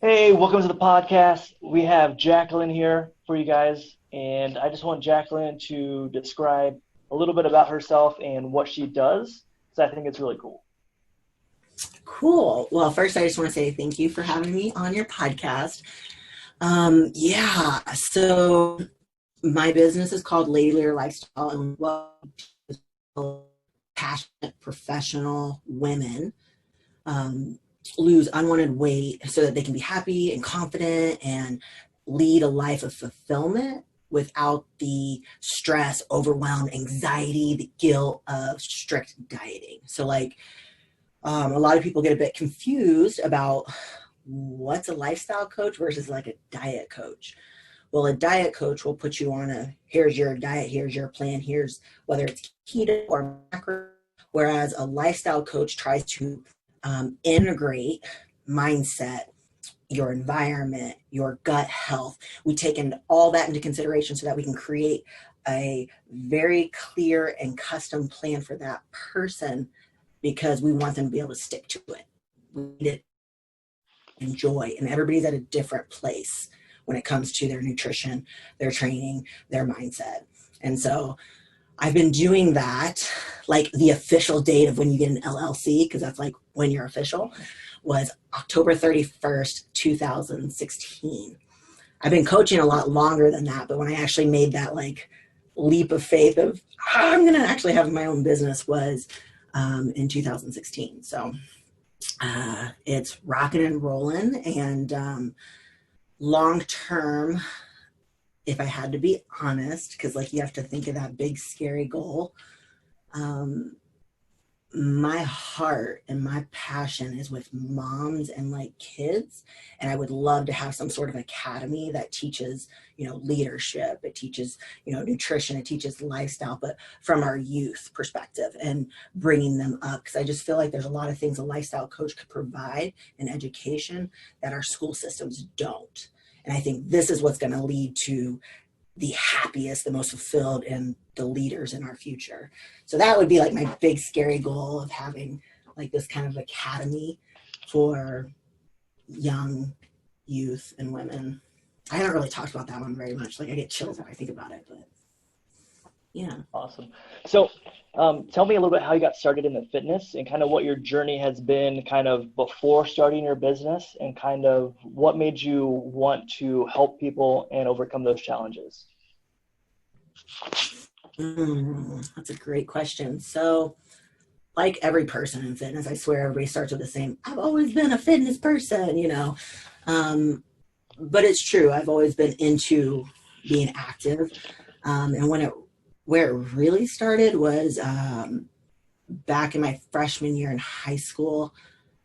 Hey, welcome to the podcast. We have Jacqueline here for you guys, and I just want Jacqueline to describe a little bit about herself and what she does, because I think it's really cool. Cool. Well, first, I just want to say thank you for having me on your podcast. So my business is called Lady Leader Lifestyle, and what passionate professional women lose unwanted weight so that they can be happy and confident and lead a life of fulfillment without the stress, overwhelm, anxiety, the guilt of strict dieting. A lot of people get a bit confused about what's a lifestyle coach versus like a diet coach. Well, a diet coach will put you on here's your diet, here's your plan, here's whether it's keto or macro, whereas a lifestyle coach tries to integrate mindset, your environment, your gut health. We take all that into consideration so that we can create a very clear and custom plan for that person, because we want them to be able to stick to it. We need to enjoy, and everybody's at a different place when it comes to their nutrition, their training, their mindset. And so I've been doing that. Like the official date of when you get an LLC, because that's like when you're official, was October 31st, 2016. I've been coaching a lot longer than that, but when I actually made that like leap of faith of I'm going to actually have my own business was in 2016. So it's rocking and rolling. And long term, if I had to be honest, because like you have to think of that big scary goal, my heart and my passion is with moms and like kids, and I would love to have some sort of academy that teaches leadership, it teaches nutrition, it teaches lifestyle, but from our youth perspective and bringing them up, because I just feel like there's a lot of things a lifestyle coach could provide in education that our school systems don't. And I think this is what's going to lead to the happiest, the most fulfilled, and the leaders in our future. So that would be like my big scary goal of having like this kind of academy for young youth and women. I haven't really talked about that one very much. Like I get chills when I think about it, but yeah. Awesome. So tell me a little bit how you got started in the fitness and kind of what your journey has been kind of before starting your business, and kind of what made you want to help people and overcome those challenges. That's a great question. So like every person in fitness, I swear everybody starts with the same, I've always been a fitness person. But it's true. I've always been into being active. And where it really started was back in my freshman year in high school.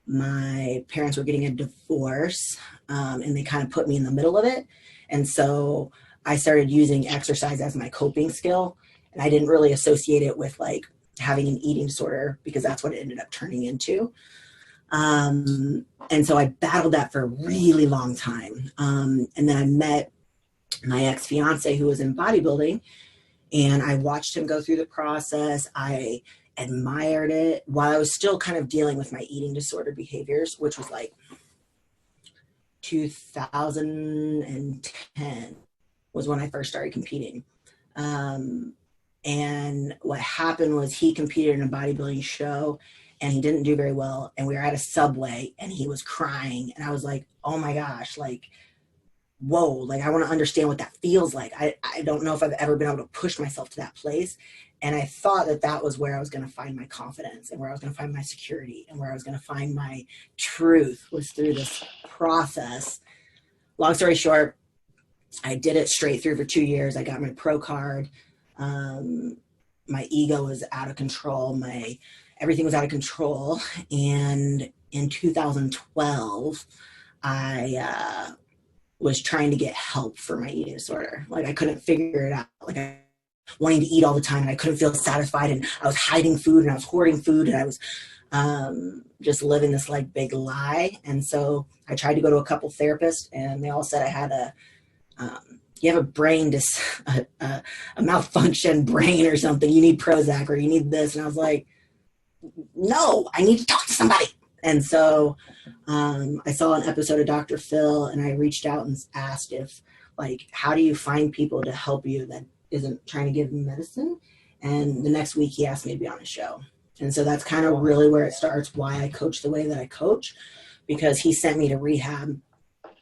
My parents were getting a divorce, and they kind of put me in the middle of it. And so I started using exercise as my coping skill. And I didn't really associate it with like having an eating disorder, because that's what it ended up turning into. And so I battled that for a really long time. And then I met my ex-fiance who was in bodybuilding, and I watched him go through the process. I admired it while I was still kind of dealing with my eating disorder behaviors, which was like 2010 was when I first started competing. And what happened was he competed in a bodybuilding show and he didn't do very well. And we were at a Subway and he was crying. And I was like, oh my gosh, like, whoa, like I want to understand what that feels like. I don't know if I've ever been able to push myself to that place. And I thought that that was where I was going to find my confidence and where I was going to find my security and where I was going to find my truth, was through this process. Long story short, I did it straight through for 2 years. I got my pro card. My ego was out of control. Everything was out of control. And in 2012, I was trying to get help for my eating disorder. Like I couldn't figure it out. Like I wanting to eat all the time and I couldn't feel satisfied, and I was hiding food and I was hoarding food, and I was just living this like big lie. And so I tried to go to a couple therapists, and they all said I had you have a malfunction brain or something. You need Prozac or you need this. And I was like, no, I need to talk to somebody. And so I saw an episode of Dr. Phil, and I reached out and asked if, like, how do you find people to help you that isn't trying to give you medicine? And the next week he asked me to be on his show. And so that's kind of really where it starts, why I coach the way that I coach, because he sent me to rehab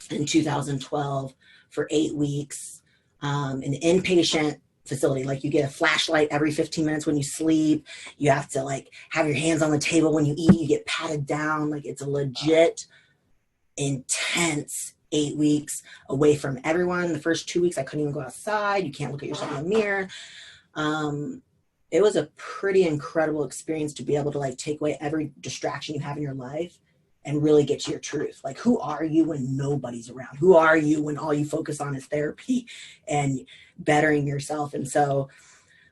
in 2012 for 8 weeks, an inpatient facility. Like, you get a flashlight every 15 minutes when you sleep. You have to like have your hands on the table when you eat. You get patted down. Like, it's a legit intense 8 weeks away from everyone. The first 2 weeks I couldn't even go outside. You can't look at yourself in the mirror. It was a pretty incredible experience to be able to like take away every distraction you have in your life and really get to your truth. Like, who are you when nobody's around? Who are you when all you focus on is therapy and bettering yourself? And so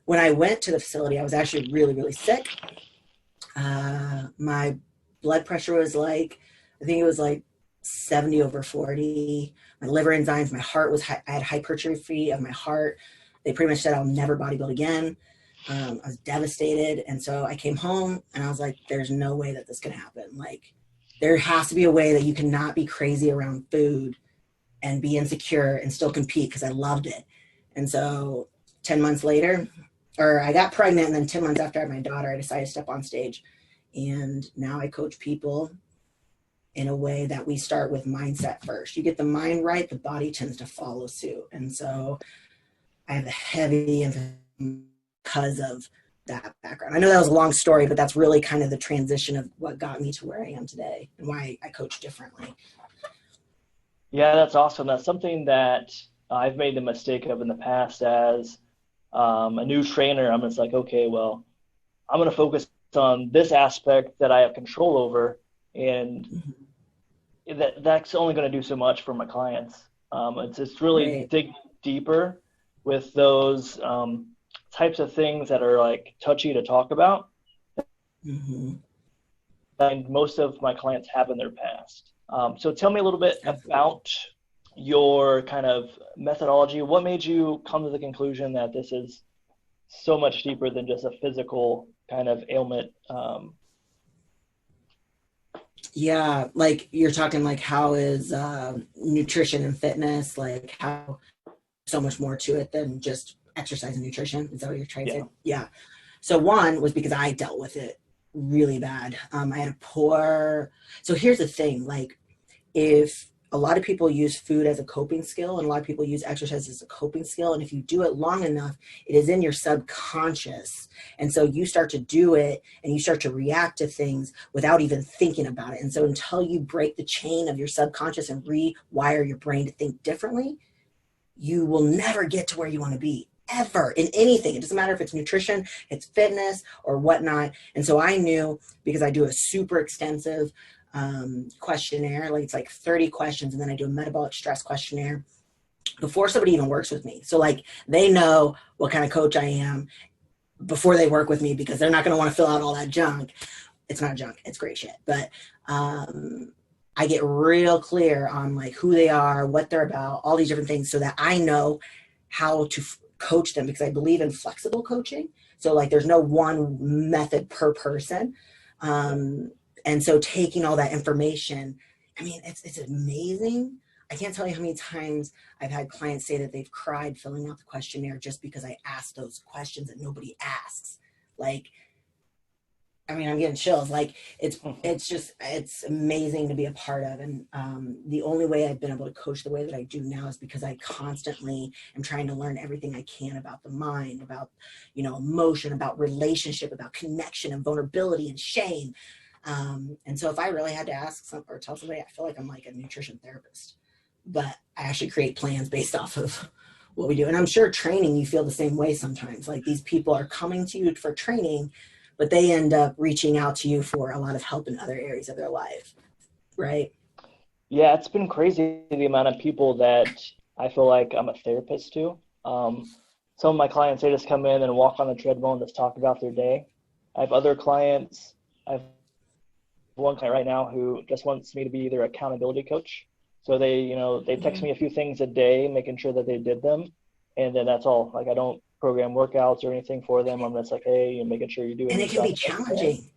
when I went to the facility, I was actually really, really sick. My blood pressure was like, I think it was like 70/40. My liver enzymes, my heart was, I had hypertrophy of my heart. They pretty much said I'll never bodybuild again. I was devastated. And so I came home and I was like, there's no way that this can happen. Like, there has to be a way that you cannot be crazy around food and be insecure and still compete, because I loved it. And so 10 months later, or I got pregnant, and then 10 months after I had my daughter, I decided to step on stage. And now I coach people in a way that we start with mindset first. You get the mind right, the body tends to follow suit. And so I have a heavy emphasis because of that background. I know that was a long story, but that's really kind of the transition of what got me to where I am today and why I coach differently. Yeah, that's awesome. That's something that I've made the mistake of in the past as a new trainer. I'm just like, okay, well, I'm going to focus on this aspect that I have control over, and that's only going to do so much for my clients. It's really dig deeper with those types of things that are like touchy to talk about. And most of my clients have in their past. So tell me a little bit about your kind of methodology. What made you come to the conclusion that this is so much deeper than just a physical kind of ailment? Yeah, like you're talking like how is nutrition and fitness, like how so much more to it than just exercise and nutrition. Is that what you're trying to say? Yeah. So one was because I dealt with it really bad. I had a poor, so here's the thing, like, if a lot of people use food as a coping skill and a lot of people use exercise as a coping skill, and if you do it long enough, it is in your subconscious. And so you start to do it and you start to react to things without even thinking about it. And so until you break the chain of your subconscious and rewire your brain to think differently, you will never get to where you want to be, ever, in anything. It doesn't matter if it's nutrition, it's fitness, or whatnot. And so I knew, because I do a super extensive questionnaire, like it's like 30 questions, and then I do a metabolic stress questionnaire before somebody even works with me. So like, they know what kind of coach I am before they work with me, because they're not going to want to fill out all that junk. It's not junk, it's great shit. But I get real clear on like who they are, what they're about, all these different things, so that I know how to coach them, because I believe in flexible coaching. So like, there's no one method per person. And so taking all that information, I mean, it's amazing. I can't tell you how many times I've had clients say that they've cried filling out the questionnaire just because I asked those questions that nobody asks. Like, I mean, I'm getting chills. Like, it's amazing to be a part of. And the only way I've been able to coach the way that I do now is because I constantly am trying to learn everything I can about the mind, about, emotion, about relationship, about connection and vulnerability and shame. And so if I really had to ask or tell somebody, I feel like I'm like a nutrition therapist, but I actually create plans based off of what we do. And I'm sure training, you feel the same way sometimes. Like, these people are coming to you for training, but they end up reaching out to you for a lot of help in other areas of their life, right? Yeah, it's been crazy the amount of people that I feel like I'm a therapist to. Some of my clients, they just come in and walk on the treadmill and just talk about their day. I have other clients. I have one client right now who just wants me to be their accountability coach. So they text me a few things a day, making sure that they did them. And then that's all. Like, I don't program workouts or anything for them. I'm just like, hey, you're making sure you do it. And it can be challenging.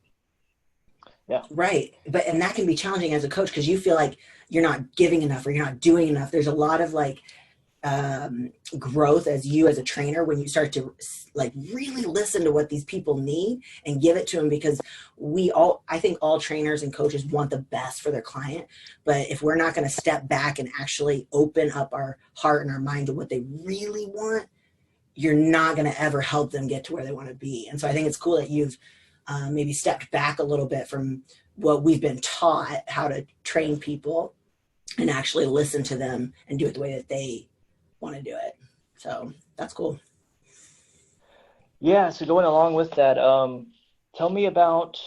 Yeah. Right. And that can be challenging as a coach because you feel like you're not giving enough or you're not doing enough. There's a lot of like growth as you as a trainer when you start to like really listen to what these people need and give it to them, because I think all trainers and coaches want the best for their client. But if we're not going to step back and actually open up our heart and our mind to what they really want, you're not going to ever help them get to where they want to be. And so I think it's cool that you've maybe stepped back a little bit from what we've been taught how to train people and actually listen to them and do it the way that they want to do it. So that's cool. Yeah. So going along with that, tell me about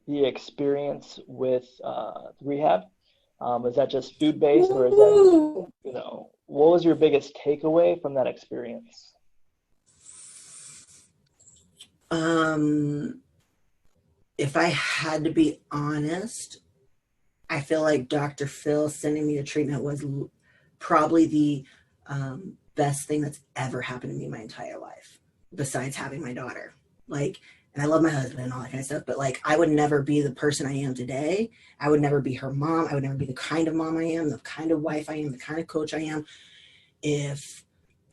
the experience with rehab. Is that just food based, or is that, Woo! what was your biggest takeaway from that experience? Um, if I had to be honest, I feel like Dr. Phil sending me to treatment was probably the best thing that's ever happened to me my entire life, besides having my daughter. Like, and I love my husband and all that kind of stuff, but like, I would never be the person I am today. I would never be her mom. I would never be the kind of mom I am, the kind of wife I am, the kind of coach I am, if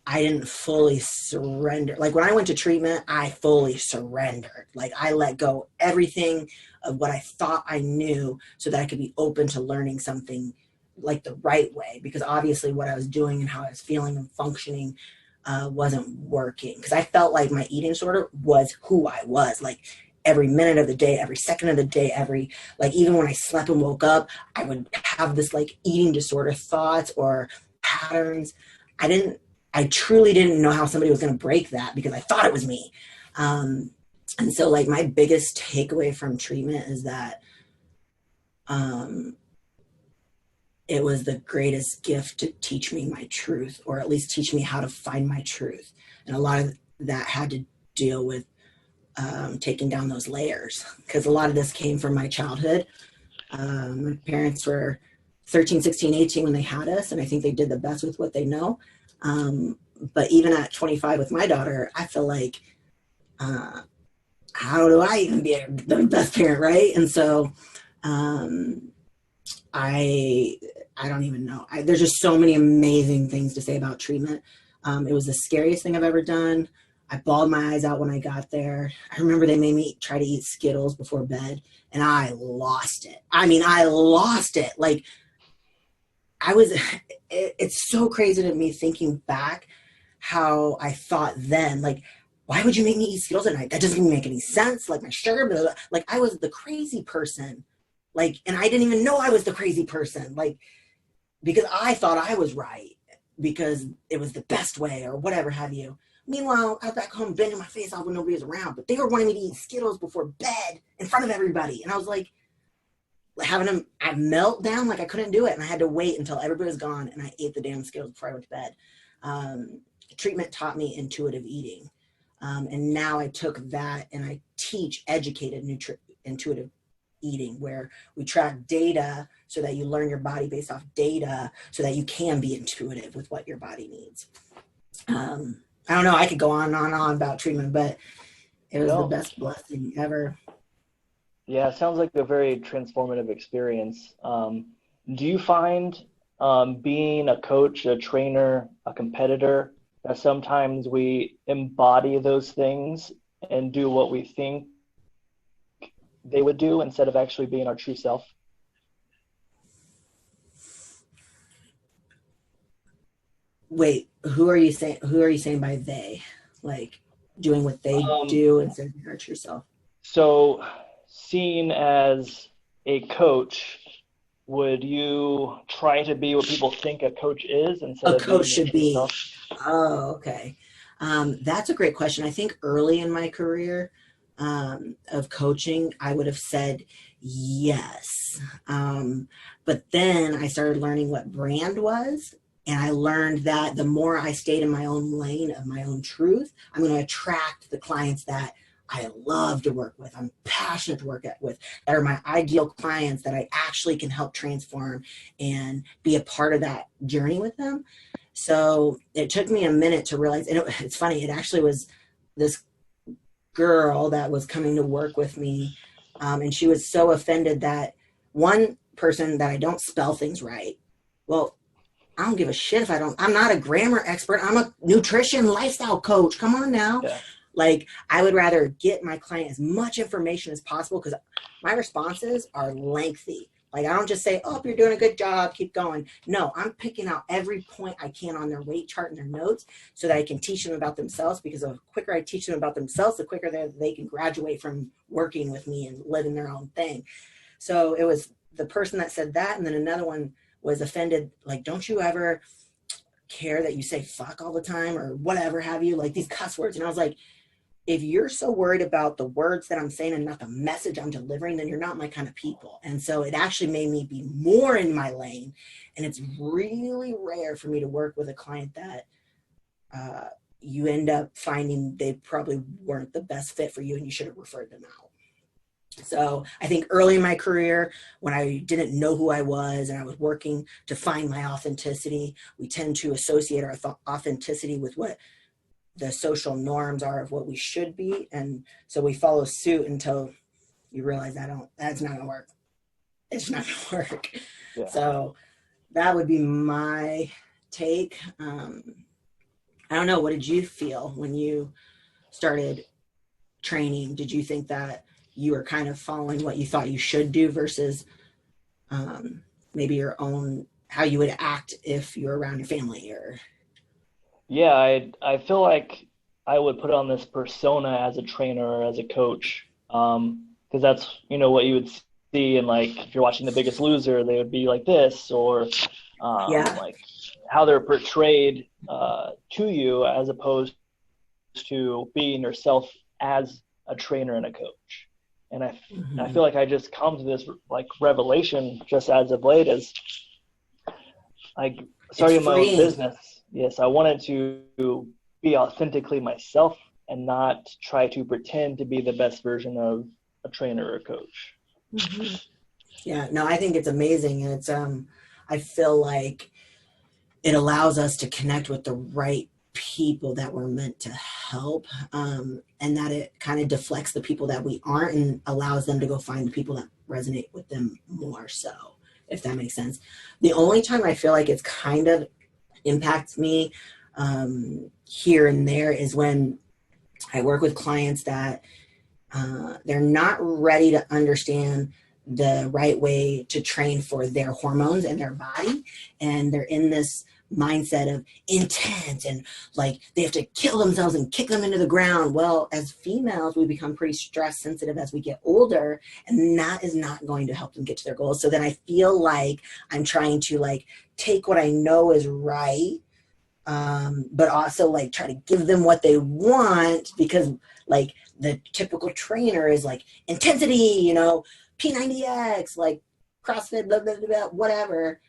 I didn't fully surrender. Like when I went to treatment, I fully surrendered. Like I let go everything of what I thought I knew so that I could be open to learning something like the right way. Because obviously what I was doing and how I was feeling and functioning wasn't working. Because I felt like my eating disorder was who I was. Like every minute of the day, every second of the day, like even when I slept and woke up, I would have this like eating disorder thoughts or patterns. I truly didn't know how somebody was going to break that because I thought it was me. And so like my biggest takeaway from treatment is that it was the greatest gift to teach me my truth, or at least teach me how to find my truth. And a lot of that had to deal with taking down those layers, because a lot of this came from my childhood. My parents were 13, 16, 18 when they had us, and I think they did the best with what they know. But even at 25 with my daughter, I feel like, how do I even be the best parent, right? And so I don't even know. There's just so many amazing things to say about treatment. It was the scariest thing I've ever done. I bawled my eyes out when I got there. I remember they made me try to eat Skittles before bed, and I lost it. I mean, I lost it. Like, it's so crazy to me thinking back how I thought then, like, why would you make me eat Skittles at night? That doesn't even make any sense. Like my sugar, blah, blah, blah. Like I was the crazy person. Like, and I didn't even know I was the crazy person. Like, because I thought I was right because it was the best way or whatever have you. Meanwhile, I was back home bending my face out when nobody was around, but they were wanting me to eat Skittles before bed in front of everybody. And I was like, having a meltdown, like I couldn't do it. And I had to wait until everybody was gone and I ate the damn Skittles before I went to bed. Treatment taught me intuitive eating. And now I took that and I teach educated intuitive eating, where we track data so that you learn your body based off data so that you can be intuitive with what your body needs. I don't know, I could go on and on about treatment, but it was the No. best blessing ever. Yeah, it sounds like a very transformative experience. Do you find being a coach, a trainer, a competitor, that sometimes we embody those things and do what we think they would do instead of actually being our true self? Wait, who are you saying by they? Like doing what they Um, do instead of hurt yourself? so, seen as a coach, would you try to be what people think a coach is instead A of coach being your should true be. self? Oh, okay. That's a great question. I think early in my career of coaching, I would have said yes. Um, but then I started learning what brand was. And I learned that the more I stayed in my own lane of my own truth, I'm going to attract the clients that I love to work with. I'm passionate to with, that are my ideal clients that I actually can help transform and be a part of that journey with them. So it took me a minute to realize, and it's funny, it actually was this girl that was coming to work with me. And she was so offended that one person that I don't spell things right. Well, I don't give a shit if I don't. I'm not a grammar expert. I'm a nutrition lifestyle coach. Come on now. Yeah. Like, I would rather get my client as much information as possible because my responses are lengthy. Like, I don't just say, oh, you're doing a good job, keep going. No, I'm picking out every point I can on their weight chart and their notes so that I can teach them about themselves, because the quicker I teach them about themselves, the quicker they can graduate from working with me and living their own thing. So it was the person that said that, and then another one was offended, like, don't you ever care that you say fuck all the time or whatever have you, like these cuss words. And I was like, if you're so worried about the words that I'm saying and not the message I'm delivering, then you're not my kind of people. And so it actually made me be more in my lane. And it's really rare for me to work with a client that you end up finding they probably weren't the best fit for you and you should have referred them out. So I think early in my career, when I didn't know who I was and I was working to find my authenticity, we tend to associate our authenticity with what the social norms are of what we should be. And so we follow suit until you realize that's not gonna work. It's not gonna work. Yeah. So that would be my take. I don't know. What did you feel when you started training? Did you think that you were kind of following what you thought you should do versus maybe your own, how you would act if you're around your family? Or yeah, I feel like I would put on this persona as a trainer or as a coach, because that's, what you would see in, like, if you're watching The Biggest Loser, they would be like this, or like how they're portrayed to you, as opposed to being yourself as a trainer and a coach. And I feel like I just come to this, like, revelation just as of late, as like starting my own business. Yes, I wanted to be authentically myself and not try to pretend to be the best version of a trainer or a coach. Mm-hmm. Yeah, no, I think it's amazing. And it's, I feel like it allows us to connect with the right people that we're meant to help, and that it kind of deflects the people that we aren't and allows them to go find the people that resonate with them more so, if that makes sense. The only time I feel like it's kind of impacts me here and there is when I work with clients that they're not ready to understand the right way to train for their hormones and their body, and they're in this mindset of intense and like they have to kill themselves and kick them into the ground. Well, as females, we become pretty stress sensitive as we get older, and that is not going to help them get to their goals. So then I feel like I'm trying to, like, take what I know is right, but also, like, try to give them what they want, because, like, the typical trainer is like intensity, P90X, like CrossFit, blah, blah, blah, blah, whatever.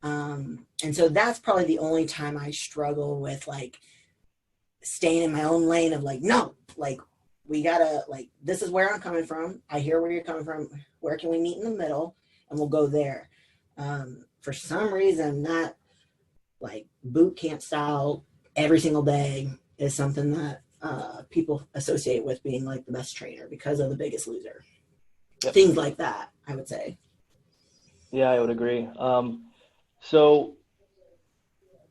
And so that's probably the only time I struggle with, like, staying in my own lane of, like, no, like, we gotta, like, this is where I'm coming from. I hear where you're coming from. Where can we meet in the middle? And we'll go there. For some reason, that, like, boot camp style every single day is something that people associate with being, like, the best trainer because of The Biggest Loser. Yep. Things like that, I would say. Yeah, I would agree. So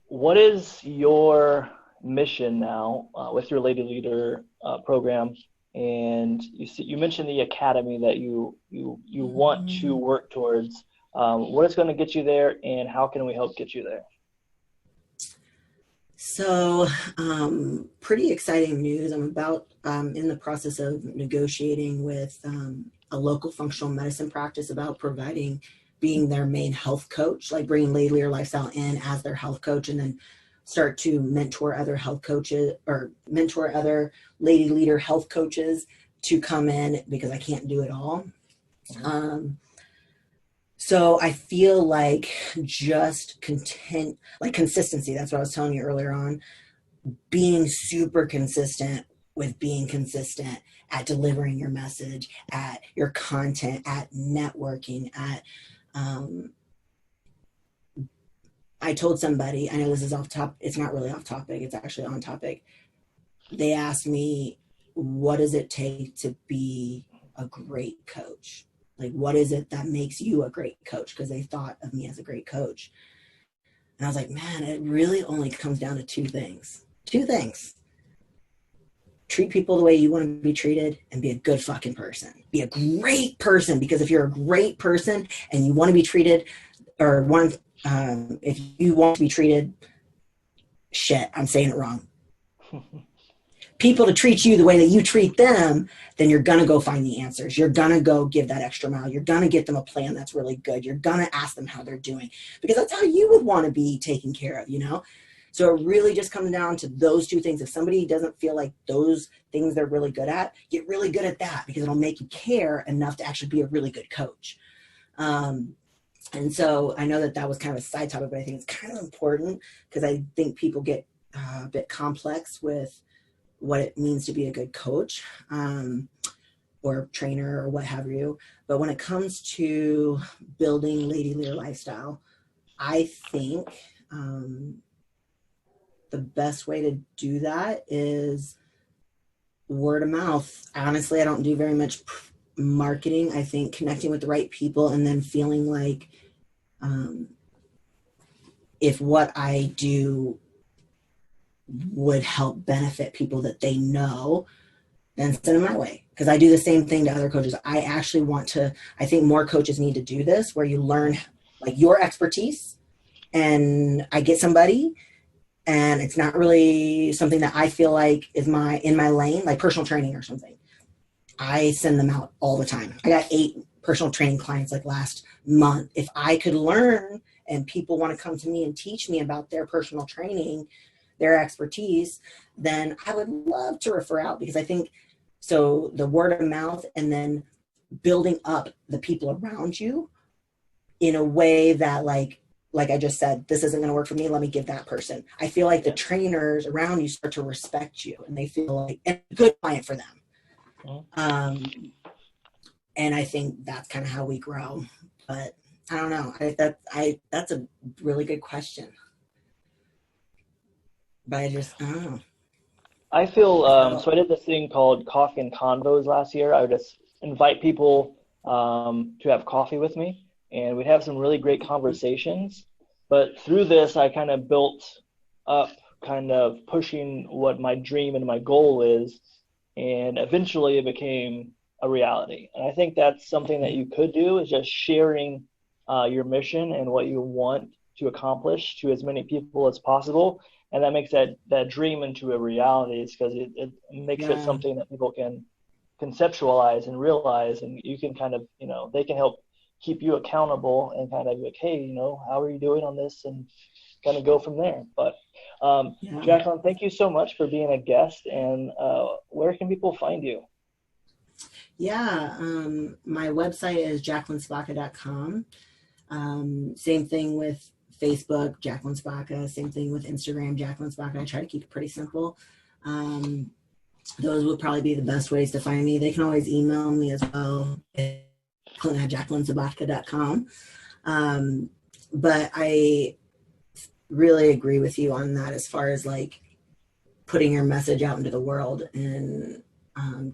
what is your mission now with your Lady Leader program? And you mentioned the academy that you want to work towards. What is going to get you there, and how can we help get you there? So pretty exciting news. I'm about in the process of negotiating with a local functional medicine practice about being their main health coach, like bringing Lady Leader Lifestyle in as their health coach, and then start to mentor other health coaches or mentor other Lady Leader health coaches to come in, because I can't do it all. So I feel like just consistency. That's what I was telling you earlier on. Being super consistent with being consistent at delivering your message, at your content, at networking, at I told somebody, I know this is off topic, it's not really off topic, it's actually on topic. They asked me, what does it take to be a great coach? Like, what is it that makes you a great coach? Because they thought of me as a great coach. And I was like, man, it really only comes down to two things. Two things. Treat people the way you want to be treated and be a good fucking person. Be a great person, because if you're a great person and you want to be treated, or if you want to be treated, shit, I'm saying it wrong. People to treat you the way that you treat them, then you're going to go find the answers. You're going to go give that extra mile. You're going to get them a plan that's really good. You're going to ask them how they're doing, because that's how you would want to be taken care of, you know? So it really just comes down to those two things. If somebody doesn't feel like those things they're really good at, get really good at that, because it'll make you care enough to actually be a really good coach. And so I know that was kind of a side topic, but I think it's kind of important, because I think people get a bit complex with what it means to be a good coach, or trainer, or what have you. But when it comes to building Lady Lear lifestyle, I think the best way to do that is word of mouth. Honestly, I don't do very much marketing. I think connecting with the right people, and then feeling like if what I do would help benefit people that they know, then send them my way. Because I do the same thing to other coaches. I think more coaches need to do this, where you learn like your expertise, and I get somebody, and it's not really something that I feel like is in my lane, like personal training or something. I send them out all the time. I got 8 personal training clients like last month. If I could learn and people want to come to me and teach me about their personal training, their expertise, then I would love to refer out, because I think so the word of mouth, and then building up the people around you in a way that like I just said, this isn't going to work for me, let me give that person. I feel like the trainers around you start to respect you, and they feel like a good client for them. And I think that's kind of how we grow. But I don't know. That's a really good question. But I don't know. I feel so I did this thing called Coffee and Convos last year. I would just invite people to have coffee with me, and we'd have some really great conversations. But through this, I kind of built up, kind of pushing what my dream and my goal is, and eventually it became a reality. And I think that's something that you could do, is just sharing your mission and what you want to accomplish to as many people as possible. And that makes that dream into a reality, because it makes it something that people can conceptualize and realize, and you can kind of, they can help keep you accountable and kind of like, hey, how are you doing on this, and kind of go from there. But Jacqueline, thank you so much for being a guest, and where can people find you? My website is JacquelineSobotka.com. Same thing with Facebook, Jacqueline Sobotka. Same thing with Instagram, Jacqueline Sobotka. I try to keep it pretty simple. Those would probably be the best ways to find me. They can always email me as well, JacquelineSobotka.com. But I really agree with you on that, as far as like putting your message out into the world, and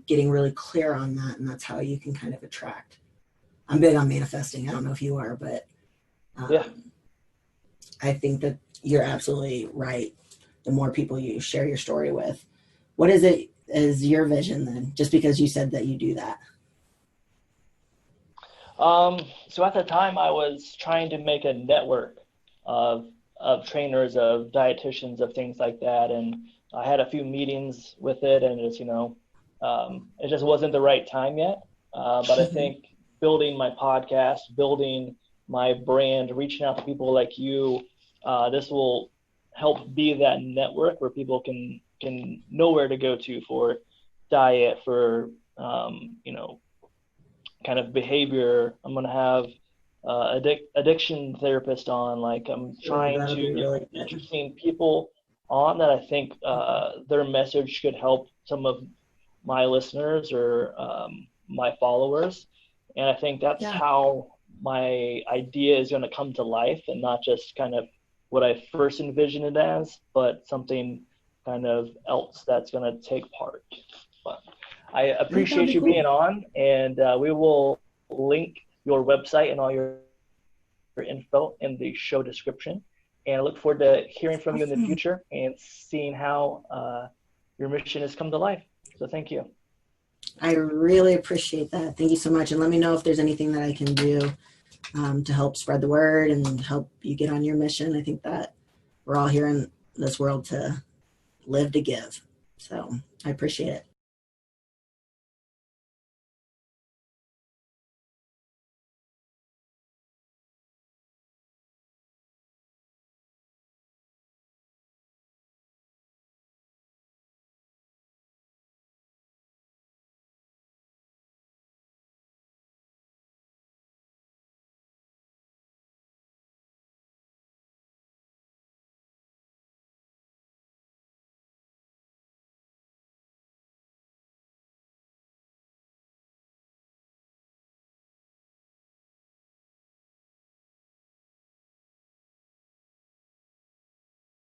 getting really clear on that. And that's how you can kind of attract. I'm big on manifesting. I don't know if you are, but I think that you're absolutely right. The more people you share your story with. What is your vision then? Just because you said that you do that. So at the time, I was trying to make a network of trainers, of dietitians, of things like that. And I had a few meetings with it, and it's, it just wasn't the right time yet. But I think building my podcast, building my brand, reaching out to people like you, this will help be that network where people can know where to go to for diet, for, kind of behavior. I'm going to have addiction therapist on. Like, I'm trying to get interesting people on that I think their message could help some of my listeners or my followers. And I think that's how my idea is going to come to life, and not just kind of what I first envisioned it as, but something kind of else that's going to take part. But I I think that would appreciate be you cool. being on, and we will link your website and all your info in the show description. And I look forward to hearing from you in the Awesome. future and seeing how your mission has come to life. So thank you. I really appreciate that. Thank you so much. And let me know if there's anything that I can do to help spread the word and help you get on your mission. I think that we're all here in this world to live to give. So I appreciate it.